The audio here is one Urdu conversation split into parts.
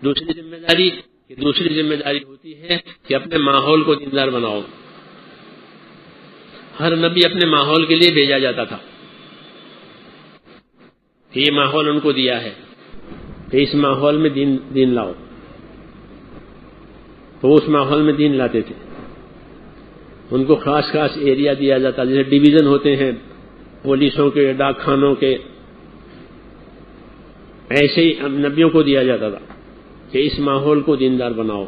دوسری ذمہ داری ہوتی ہے کہ اپنے ماحول کو دیندار بناؤ. ہر نبی اپنے ماحول کے لیے بھیجا جاتا تھا کہ یہ ماحول ان کو دیا ہے کہ اس ماحول میں دین لاؤ، تو اس ماحول میں دین لاتے تھے. ان کو خاص ایریا دیا جاتا، جیسے ڈویژن ہوتے ہیں پولیسوں کے، ڈاک خانوں کے، ایسے ہی نبیوں کو دیا جاتا تھا کہ اس ماحول کو دیندار بناؤ.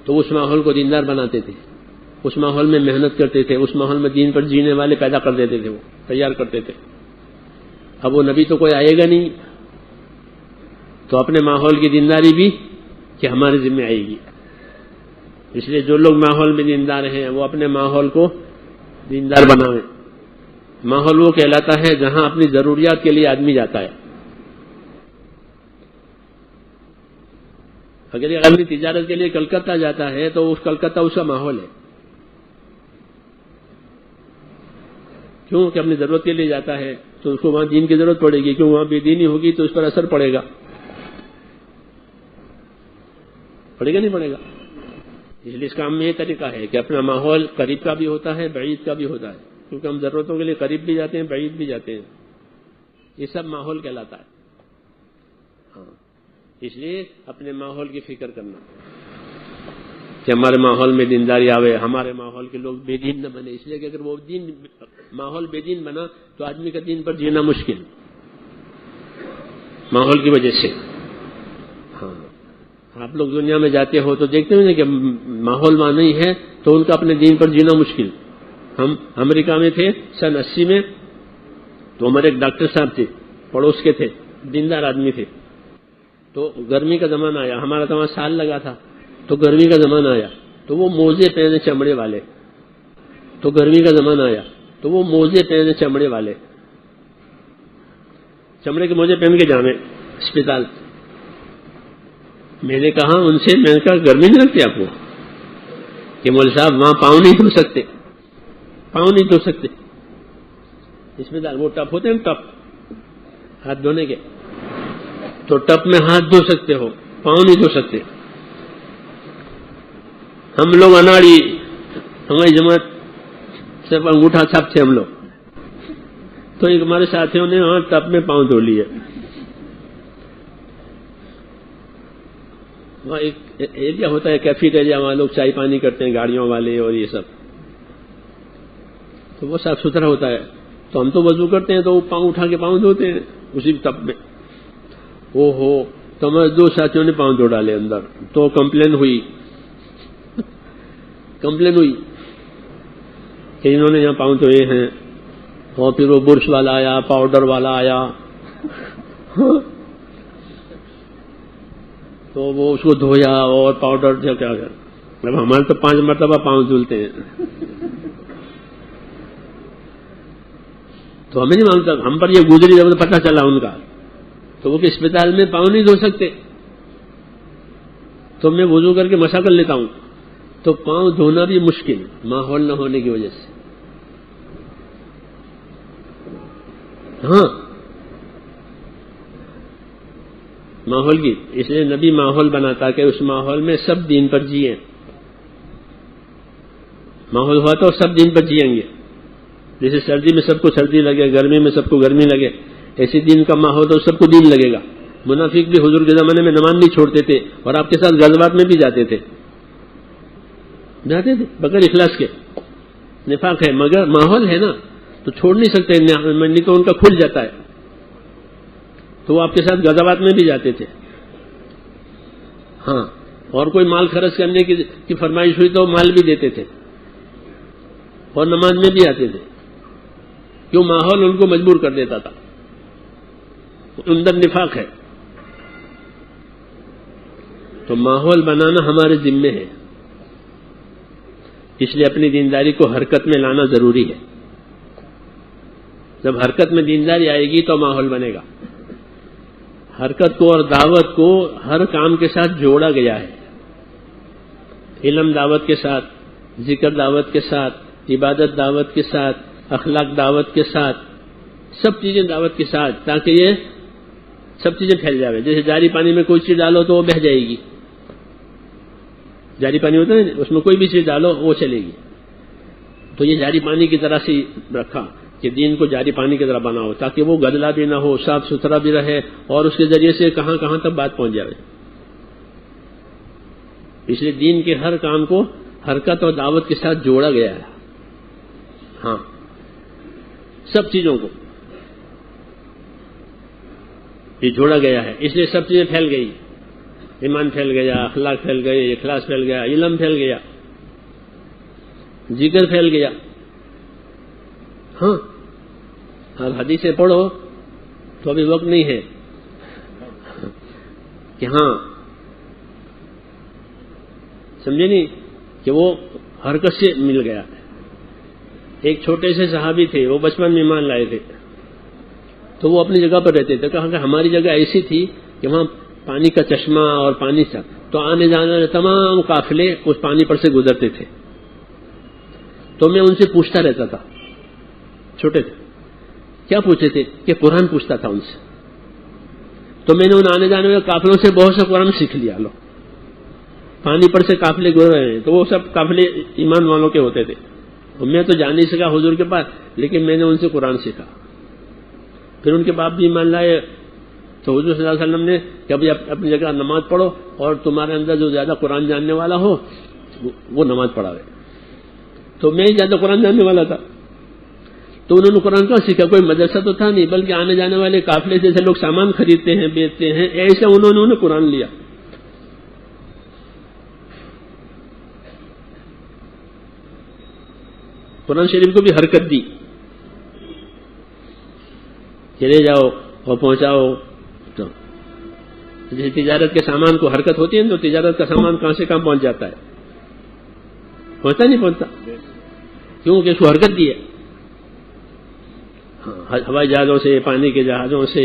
تو اس ماحول کو دیندار بناتے تھے، اس ماحول میں محنت کرتے تھے، اس ماحول میں دین پر جینے والے پیدا کر دیتے تھے، وہ تیار کرتے تھے. اب وہ نبی تو کوئی آئے گا نہیں، تو اپنے ماحول کی دینداری بھی کہ ہمارے ذمہ آئے گی. اس لیے جو لوگ ماحول میں دیندار ہیں وہ اپنے ماحول کو دیندار بنائیں. ماحول وہ کہلاتا ہے جہاں اپنی ضروریات کے لیے آدمی جاتا ہے. اگر یہ آدمی تجارت کے لیے کلکتہ جاتا ہے تو اس کلکتہ اس کا ماحول ہے. کیوں کہ اپنی ضرورت کے لیے جاتا ہے تو اس کو وہاں دین کی ضرورت پڑے گی، کیوں وہاں بے دینی ہوگی تو اس پر اثر پڑے گا. پڑے گا نہیں پڑے گا. اس لیے اس کام میں یہ طریقہ ہے کہ اپنا ماحول قریب کا بھی ہوتا ہے، بعید کا بھی ہوتا ہے، کیونکہ ہم ضرورتوں کے لیے قریب بھی جاتے ہیں، بعید بھی جاتے ہیں. یہ سب ماحول کہلاتا ہے. ہاں، اس لیے اپنے ماحول کی فکر کرنا کہ ہمارے ماحول میں دینداری آوے، ہمارے ماحول کے لوگ بے دین نہ بنے. اس لیے کہ اگر وہ ماحول بے دین بنا تو آدمی کا دین پر جینا مشکل ماحول کی وجہ سے. ہاں، آپ لوگ دنیا میں جاتے ہو تو دیکھتے ہیں کہ ماحول وہاں نہیں ہے تو ان کا اپنے دین پر جینا مشکل. ہم امریکہ میں تھے سن 80 میں، تو ہمارے ایک ڈاکٹر صاحب تھے، پڑوس کے تھے، دیندار آدمی تھے. تو گرمی کا زمانہ آیا، ہمارا تو وہاں سال لگا تھا، تو گرمی کا زمانہ آیا تو وہ موزے پہنے چمڑے والے. تو گرمی کا زمانہ آیا تو وہ موزے پہنے چمڑے والے، چمڑے کے موزے پہن کے جانے اسپتال. میں نے کہا ان سے، میں نے کہا گرمی نہیں لگتی آپ کو؟ کہ مول صاحب وہاں پاؤں نہیں دھو سکتے، پاؤں نہیں دھو سکتے. اسپتال وہ ٹپ ہوتے ہیں، ٹپ ہاتھ دھونے کے، تو ٹپ میں ہاتھ دھو سکتے ہو، پاؤں نہیں دھو سکتے. ہم لوگ اناڑی، ہماری جماعت صرف انگوٹھا چھاپ تھے ہم لوگ. تو ایک ہمارے ساتھیوں نے وہاں ٹپ میں پاؤں دھو لیے. وہاں ایک ایریا ہوتا ہے کیفیٹیریا، وہاں لوگ چائے پانی کرتے ہیں، گاڑیوں والے اور یہ سب، تو وہ صاف ستھرا ہوتا ہے. تو ہم تو وضو کرتے ہیں تو وہ پاؤں اٹھا کے پاؤں دھوتے ہیں اسی ٹپ میں. او ہو، تو ہمارے 2 ساتھیوں نے پاؤں دھو ڈالے اندر. تو کمپلین ہوئی کہ انہوں نے یہاں پاؤں دھوئے ہیں. اور پھر وہ برش والا آیا، پاؤڈر والا آیا، تو وہ اس کو دھویا اور پاؤڈر جو کیا گیا. اب ہمارے تو 5 مرتبہ پاؤں دھلتے ہیں. تو ہمیں نہیں معلوم، ہم پر یہ گزری جب پتہ چلا ان کا، تو وہ کہ اسپتال میں پاؤں نہیں دھو سکتے. تو میں وضو کر کے مسا کر لیتا ہوں. تو پاؤں دھونا بھی مشکل ماحول نہ ہونے کی وجہ سے. ہاں، ماحول کی، اس لیے نبی ماحول بناتا کہ اس ماحول میں سب دین پر جیئیں. ماحول ہوا تو سب دین پر جیئیں گے. جیسے سردی میں سب کو سردی لگے، گرمی میں سب کو گرمی لگے، ایسے دین کا ماحول تو سب کو دین لگے گا. منافق بھی حضور کے زمانے میں نماز نہیں چھوڑتے تھے اور آپ کے ساتھ غزوات میں بھی جاتے تھے بغیر اخلاص کے. نفاق ہے، مگر ماحول ہے نا تو چھوڑ نہیں سکتے، نہیں تو ان کا کھل جاتا ہے. تو وہ آپ کے ساتھ غزوات میں بھی جاتے تھے. ہاں، اور کوئی مال خرچ کرنے کی فرمائش ہوئی تو مال بھی دیتے تھے اور نماز میں بھی آتے تھے. کیوں؟ ماحول ان کو مجبور کر دیتا تھا. اندر نفاق ہے. تو ماحول بنانا ہمارے ذمے ہے. اس لیے اپنی دینداری کو حرکت میں لانا ضروری ہے. جب حرکت میں دینداری آئے گی تو ماحول بنے گا. حرکت کو اور دعوت کو ہر کام کے ساتھ جوڑا گیا ہے. علم دعوت کے ساتھ، ذکر دعوت کے ساتھ، عبادت دعوت کے ساتھ، اخلاق دعوت کے ساتھ، سب چیزیں دعوت کے ساتھ، تاکہ یہ سب چیزیں پھیل جاوے. جیسے جاری پانی میں کوئی چیز ڈالو تو وہ بہہ جائے گی. جاری پانی ہوتا ہے نا، اس میں کوئی بھی چیز ڈالو وہ چلے گی. تو یہ جاری پانی کی طرح سے رکھا کہ دین کو جاری پانی کی طرح بناؤ تاکہ وہ گدلا بھی نہ ہو، صاف ستھرا بھی رہے، اور اس کے ذریعے سے کہاں کہاں تک بات پہنچ جائے. اس لیے دین کے ہر کام کو حرکت اور دعوت کے ساتھ جوڑا گیا ہے. ہاں، سب چیزوں کو یہ جوڑا گیا ہے. اس لیے سب چیزیں پھیل گئی. ایمان پھیل گیا، اخلاق پھیل گئے، اخلاص پھیل گیا، علم پھیل گیا، ذکر پھیل گیا. ہاں، اور حدیثیں پڑھو تو ابھی وقت نہیں ہے کہ ہاں سمجھے نہیں کہ وہ حرکت سے مل گیا. ایک چھوٹے سے صحابی تھے، وہ بچپن میں ایمان لائے تھے، تو وہ اپنی جگہ پر رہتے تھے. کہا کہ ہماری جگہ ایسی تھی کہ وہاں پانی کا چشمہ اور پانی تھا، تو آنے جانے والے تمام قافلے اس پانی پر سے گزرتے تھے. تو میں ان سے پوچھتا رہتا تھا، چھوٹے تھے. کیا پوچھتے تھے؟ کہ قرآن پوچھتا تھا ان سے. تو میں نے ان آنے جانے والے قافلوں سے بہت سا قرآن سیکھ لیا. لو، پانی پر سے قافلے گزر رہے ہیں تو وہ سب قافلے ایمان والوں کے ہوتے تھے. میں تو جا نہیں سکا حضور کے پاس، لیکن میں نے ان سے قرآن سیکھا. پھر ان کے باپ بھی ایمان لائے. تو حضور صلی اللہ علیہ وسلم نے کہ ابھی اپنی جگہ نماز پڑھو، اور تمہارے اندر جو زیادہ قرآن جاننے والا ہو وہ نماز پڑھاوے. تو میں ہی زیادہ قرآن جاننے والا تھا. تو انہوں نے قرآن کہاں سیکھا؟ کوئی مدرسہ تو تھا نہیں، بلکہ آنے جانے والے قافلے جیسے لوگ سامان خریدتے ہیں، بیچتے ہیں، ایسے انہوں نے قرآن لیا. قرآن شریف کو بھی حرکت دی. چلے جاؤ اور پہنچاؤ. تو جیسے تجارت کے سامان کو حرکت ہوتی ہے تو تجارت کا سامان کہاں سے کہاں پہنچ جاتا ہے؟ پہنچتا نہیں پہنچتا، کیونکہ اس کو حرکت دی ہے. ہوائی جہازوں سے، پانی کے جہازوں سے،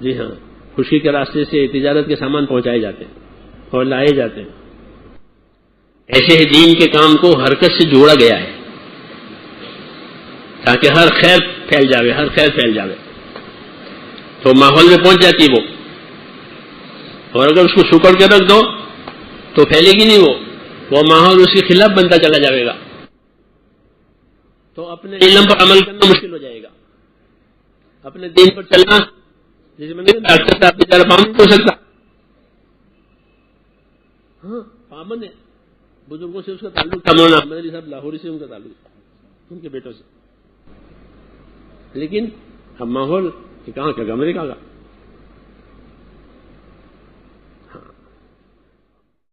جی ہاں، خشکی کے راستے سے تجارت کے سامان پہنچائے جاتے ہیں اور لائے جاتے ہیں. ایسے ہی دین کے کام کو حرکت سے جوڑا گیا ہے تاکہ ہر خیر پھیل جاوے، ہر خیر پھیل جاوے. تو ماحول میں پہنچ جاتی وہ، اور اگر اس کو سکڑ کے رکھ دو تو پھیلے گی نہیں. وہ ماحول اس کے خلاف بنتا چلا جائے گا، تو اپنے علم پر عمل کرنا مشکل ہو جائے گا. اپنے دین پر چلنا، جیسے میں نے ڈاکٹر صاحب کی طرح پابند ہو سکتا. ہاں، پابند ہے. بزرگوں سے اس کا تعلق تھا، مولانا احمد علی صاحب لاہوری سے ان کا تعلق تھا، ان کے بیٹوں سے. لیکن اب ماحول کہاں کا امریکہ کا. ہاں،